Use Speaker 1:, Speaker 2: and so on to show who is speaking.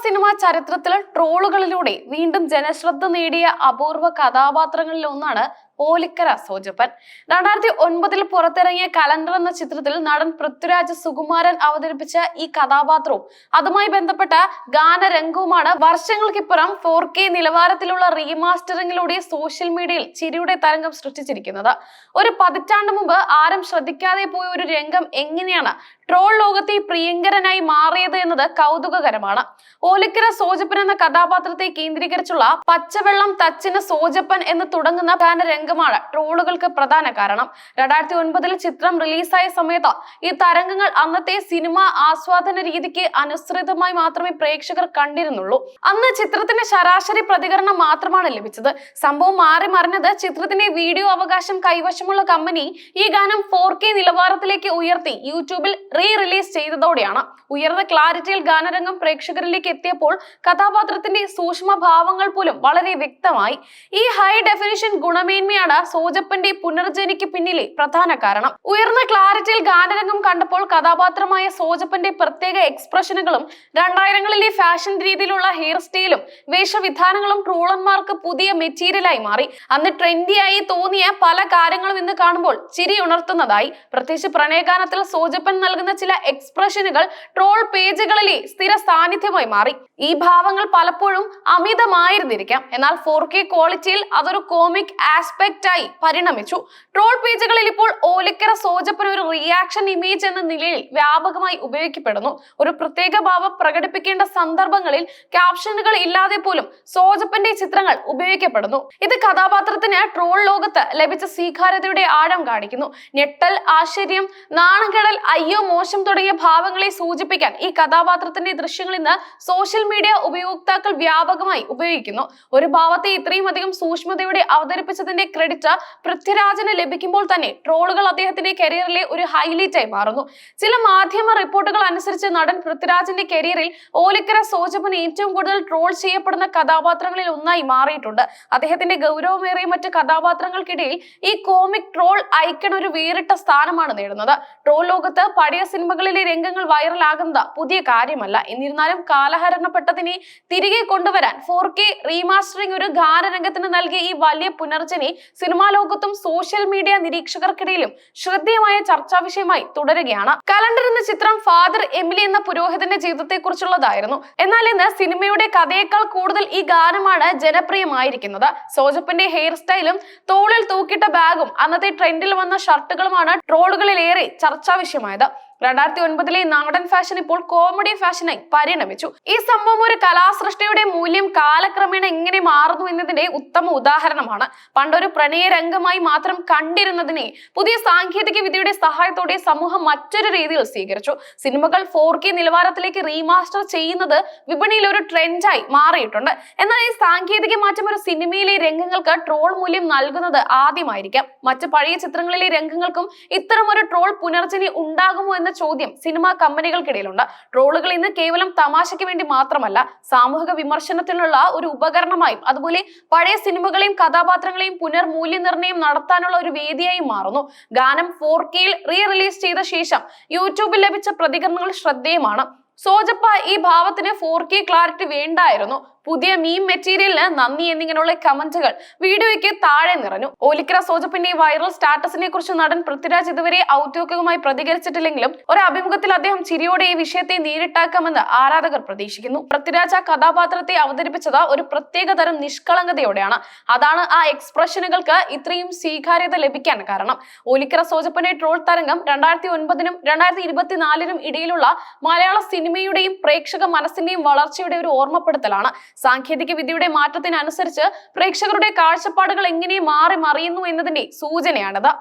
Speaker 1: Cinema ചരിത്രത്തിൽ ട്രോളുകളിലൂടെ വീണ്ടും ജനശ്രദ്ധ നേടിയ അപൂർവ കഥാപാത്രങ്ങളിൽ ഒന്നാണ് ഓലിക്കര സോജപ്പൻ. 2009 പുറത്തിറങ്ങിയ കലണ്ടർ എന്ന ചിത്രത്തിൽ നടൻ പൃഥ്വിരാജ് സുകുമാരൻ അവതരിപ്പിച്ച ഈ കഥാപാത്രവും അതുമായി ബന്ധപ്പെട്ട ഗാനരംഗവുമാണ് വർഷങ്ങൾക്കിപ്പുറം 4K നിലവാരത്തിലുള്ള റീമാസ്റ്ററിംഗിലൂടെ സോഷ്യൽ മീഡിയയിൽ ചിരിയുടെ തരംഗം സൃഷ്ടിച്ചിരിക്കുന്നത്. ഒരു പതിറ്റാണ്ട് മുമ്പ് ആരും ശ്രദ്ധിക്കാതെ പോയ ഒരു രംഗം എങ്ങനെയാണ് ട്രോൾ ലോകത്തെ പ്രിയങ്കരനായി മാറിയത് എന്നത് കൗതുകകരമാണ്. ഓലിക്കര സോജപ്പൻ എന്ന കഥാപാത്രത്തെ കേന്ദ്രീകരിച്ചുള്ള പച്ചവെള്ളം തച്ചിന് സോജപ്പൻ എന്ന് തുടങ്ങുന്ന ഗാനരംഗമാണ് ട്രോളുകൾക്ക് പ്രധാന കാരണം. 2009 ചിത്രം റിലീസായ സമയത്ത് ഈ തരംഗങ്ങൾ അന്നത്തെ സിനിമാ ആസ്വാദന രീതിക്ക് അനുസൃതമായി മാത്രമേ പ്രേക്ഷകർ കണ്ടിരുന്നുള്ളൂ. അന്ന് ചിത്രത്തിന്റെ ശരാശരി പ്രതികരണം മാത്രമാണ് ലഭിച്ചത്. സംഭവം മാറി മറിഞ്ഞത് ചിത്രത്തിന്റെ വീഡിയോ അവകാശം കൈവശമുള്ള കമ്പനി ഈ ഗാനം 4K നിലവാരത്തിലേക്ക് ഉയർത്തി യൂട്യൂബിൽ റിലീസ് ചെയ്തതോടെയാണ്. ഉയർന്ന ക്ലാരിറ്റിയിൽ ഗാനരംഗം പ്രേക്ഷകരിലേക്ക് എത്തിയപ്പോൾ കഥാപാത്രത്തിന്റെ സൂക്ഷ്മ ഭാവങ്ങൾ പോലും വളരെ വ്യക്തമായി. ഈ ഹൈ ഡെഫിനിഷൻ ഗുണമേന്മയാണ് സോജപ്പന്റെ പുനർജനിക്ക് പിന്നിലെ പ്രധാന കാരണം. ഉയർന്ന ക്ലാരിറ്റിയിൽ ഗാനരംഗം കണ്ടപ്പോൾ കഥാപാത്രമായ സോജപ്പന്റെ പ്രത്യേക എക്സ്പ്രഷനുകളും 2000കളിലെ ഫാഷൻ രീതിയിലുള്ള ഹെയർ സ്റ്റൈലും വേഷവിധാനങ്ങളും ട്രോളന്മാർക്ക് പുതിയ മെറ്റീരിയലായി മാറി. അന്ന് ട്രെൻഡിയായി തോന്നിയ പല കാര്യങ്ങളും ഇന്ന് കാണുമ്പോൾ ചിരി ഉണർത്തുന്നതായി. പ്രത്യേകിച്ച് പ്രണയഗാനത്തിൽ സോജപ്പൻ നൽകുന്ന ചില എക്സ്പ്രഷനുകൾ ട്രോൾ പേജുകളിലെ സ്ഥിര സാന്നിധ്യമായി മാറി. ഈ ഭാവങ്ങൾ പലപ്പോഴും അമിതമായിരുന്നിരിക്കാം, എന്നാൽ 4K ക്വാളിറ്റിയിൽ അതൊരു കോമിക് ആസ്പെക്ട് ആയി പരിണമിച്ചു. ട്രോൾ പേജുകളിൽ ഇപ്പോൾ ഓലിക്കര സോജപ്പൻ ഒരു റിയാക്ഷൻ ഇമേജ് എന്ന നിലയിൽ വ്യാപകമായി ഉപയോഗിക്കപ്പെടുന്നു. ഒരു പ്രത്യേക ഭാവം പ്രകടിപ്പിക്കേണ്ട സന്ദർഭങ്ങളിൽ ക്യാപ്ഷനുകൾ ഇല്ലാതെ പോലും സോജപ്പന്റെ ചിത്രങ്ങൾ ഉപയോഗിക്കപ്പെടുന്നു. ഇത് കഥാപാത്രത്തിന് ട്രോൾ ലോകത്ത് ലഭിച്ച സ്വീകാര്യതയുടെ ആഴം കാണിക്കുന്നു. ഞെട്ടൽ, ആശ്ചര്യം, നാണംകെടൽ, അയ്യോ, മോശം തുടങ്ങിയ ഭാവങ്ങളെ സൂചിപ്പിക്കാൻ ഈ കഥാപാത്രത്തിന്റെ ദൃശ്യങ്ങൾ ഇന്ന് സോഷ്യൽ മീഡിയ ഉപയോക്താക്കൾ വ്യാപകമായി ഉപയോഗിക്കുന്നു. ഒരു ഭാവത്തെ ഇത്രയും അധികം സൂക്ഷ്മതയോടെ അവതരിപ്പിച്ചതിന്റെ ക്രെഡിറ്റ് പൃഥ്വിരാജിന് ലഭിക്കുമ്പോൾ തന്നെ ട്രോളുകൾ അദ്ദേഹത്തിന്റെ കരിയറിലെ ഒരു ഹൈലൈറ്റ് ആയി മാറുന്നു. ചില മാധ്യമ റിപ്പോർട്ടുകൾ അനുസരിച്ച് നടൻ പൃഥ്വിരാജിന്റെ കരിയറിൽ ഓലിക്കര സോജപ്പൻ ഏറ്റവും കൂടുതൽ ട്രോൾ ചെയ്യപ്പെടുന്ന കഥാപാത്രങ്ങളിൽ ഒന്നായി മാറിയിട്ടുണ്ട്. അദ്ദേഹത്തിന്റെ ഗൗരവമേറിയ മറ്റ് കഥാപാത്രങ്ങൾക്കിടയിൽ ഈ കോമിക് ട്രോൾ ഐക്കൺ ഒരു വേറിട്ട സ്ഥാനമാണ് നേടുന്നത്. ട്രോൾ ലോകത്ത് പഴയ സിനിമകളിലെ രംഗങ്ങൾ വൈറലാകുന്നത് പുതിയ കാര്യമല്ല. എന്നിരുന്നാലും കാലഹരണപ്പെട്ടതിനെ തിരികെ കൊണ്ടുവരാൻ 4K റീമാസ്റ്ററിംഗ് ഒരു ഗാനരംഗത്തിന് നൽകിയ ഈ വലിയ പുനർജനി സിനിമാ ലോകത്തും സോഷ്യൽ മീഡിയ നിരീക്ഷകർക്കിടയിലും ശ്രദ്ധേയമായ ചർച്ചാ വിഷയമായി തുടരുകയാണ്. കലണ്ടർ എന്ന ചിത്രം ഫാദർ എമിലി എന്ന പുരോഹിതന്റെ ജീവിതത്തെ കുറിച്ചുള്ളതായിരുന്നു. എന്നാൽ ഇന്ന് സിനിമയുടെ കഥയേക്കാൾ കൂടുതൽ ഈ ഗാനമാണ് ജനപ്രിയമായിരിക്കുന്നത്. സോജപ്പന്റെ ഹെയർ സ്റ്റൈലും തോളിൽ തൂക്കിയിട്ട ബാഗും അന്നത്തെ ട്രെൻഡിൽ വന്ന ഷർട്ടുകളുമാണ് ട്രോളുകളിലേറെ ചർച്ചാ വിഷയമായത്. 2009 നാടൻ ഫാഷൻ ഇപ്പോൾ കോമഡി ഫാഷനായി പരിണമിച്ചു. ഈ സംഭവം ഒരു കലാസൃഷ്ടിയുടെ മൂല്യം കാലക്രമേണ എങ്ങനെ മാറുന്നു എന്നതിന്റെ ഉത്തമ ഉദാഹരണമാണ്. പണ്ടൊരു പ്രണയ രംഗമായി മാത്രം കണ്ടിരുന്നതിനെ പുതിയ സാങ്കേതിക വിദ്യയുടെ സഹായത്തോടെ സമൂഹം മറ്റൊരു രീതിയിൽ സ്വീകരിച്ചു. സിനിമകൾ 4K നിലവാരത്തിലേക്ക് റീമാസ്റ്റർ ചെയ്യുന്നത് വിപണിയിൽ ഒരു ട്രെൻഡായി മാറിയിട്ടുണ്ട്. എന്നാൽ ഈ സാങ്കേതിക മാറ്റം ഒരു സിനിമയിലെ രംഗങ്ങൾക്ക് ട്രോൾ മൂല്യം നൽകുന്നത് ആദ്യമായിരിക്കാം. മറ്റ് പഴയ ചിത്രങ്ങളിലെ രംഗങ്ങൾക്കും ഇത്തരം ഒരു ട്രോൾ പുനർജനി ഉണ്ടാകുമോ എന്ന ചോദ്യം സിനിമാ കമ്പനികൾക്കിടയിലുണ്ട്. ട്രോളുകൾ ഇന്ന് കേവലം തമാശയ്ക്ക് വേണ്ടി മാത്രമല്ല, സാമൂഹിക വിമർശനത്തിനുള്ള ഒരു ഉപകരണമായും അതുപോലെ പഴയ സിനിമകളെയും കഥാപാത്രങ്ങളെയും പുനർമൂല്യനിർണ്ണയം നടത്താനുള്ള ഒരു വേദിയായി മാറുന്നു. ഗാനം 4Kയിൽ റിലീസ് ചെയ്ത ശേഷം യൂട്യൂബിൽ ലഭിച്ച പ്രതികരണങ്ങൾ ശ്രദ്ധേയമാണ്. സോജപ്പ, ഈ ഭാവത്തിന് 4K ക്ലാരിറ്റി വേണ്ടായിരുന്നു, പുതിയ മീം മെറ്റീരിയലിന് നന്ദി എന്നിങ്ങനെയുള്ള കമന്റുകൾ വീഡിയോയ്ക്ക് താഴെ നിറഞ്ഞു. ഓലിക്കര സോജപ്പന്റെ വൈറൽ സ്റ്റാറ്റസിനെ കുറിച്ച് നടൻ പൃഥ്വിരാജ് ഇതുവരെ ഔദ്യോഗികമായി പ്രതികരിച്ചിട്ടില്ലെങ്കിലും ഒരു അഭിമുഖത്തിൽ അദ്ദേഹം ചിരിയോടെ ഈ വിഷയത്തെ നേരിട്ടാക്കാമെന്ന് ആരാധകർ പ്രതീക്ഷിക്കുന്നു. പൃഥ്വിരാജ് ആ കഥാപാത്രത്തെ അവതരിപ്പിച്ചത് ഒരു പ്രത്യേക തരം നിഷ്കളങ്കതയോടെയാണ്. അതാണ് ആ എക്സ്പ്രഷനുകൾക്ക് ഇത്രയും സ്വീകാര്യത ലഭിക്കാൻ കാരണം. ഓലിക്കര സോജപ്പന്റെ ട്രോൾ തരംഗം 2009നും 2024നും ഇടയിലുള്ള മലയാള സിനിമയുടെയും പ്രേക്ഷക മനസ്സിന്റെയും വളർച്ചയുടെ ഒരു ഓർമ്മപ്പെടുത്തലാണ്. സാങ്കേതിക വിദ്യയുടെ മാറ്റത്തിനനുസരിച്ച് പ്രേക്ഷകരുടെ കാഴ്ചപ്പാടുകൾ എങ്ങനെ മാറി മറിയുന്നു എന്നതിന്റെ സൂചനയാണത്.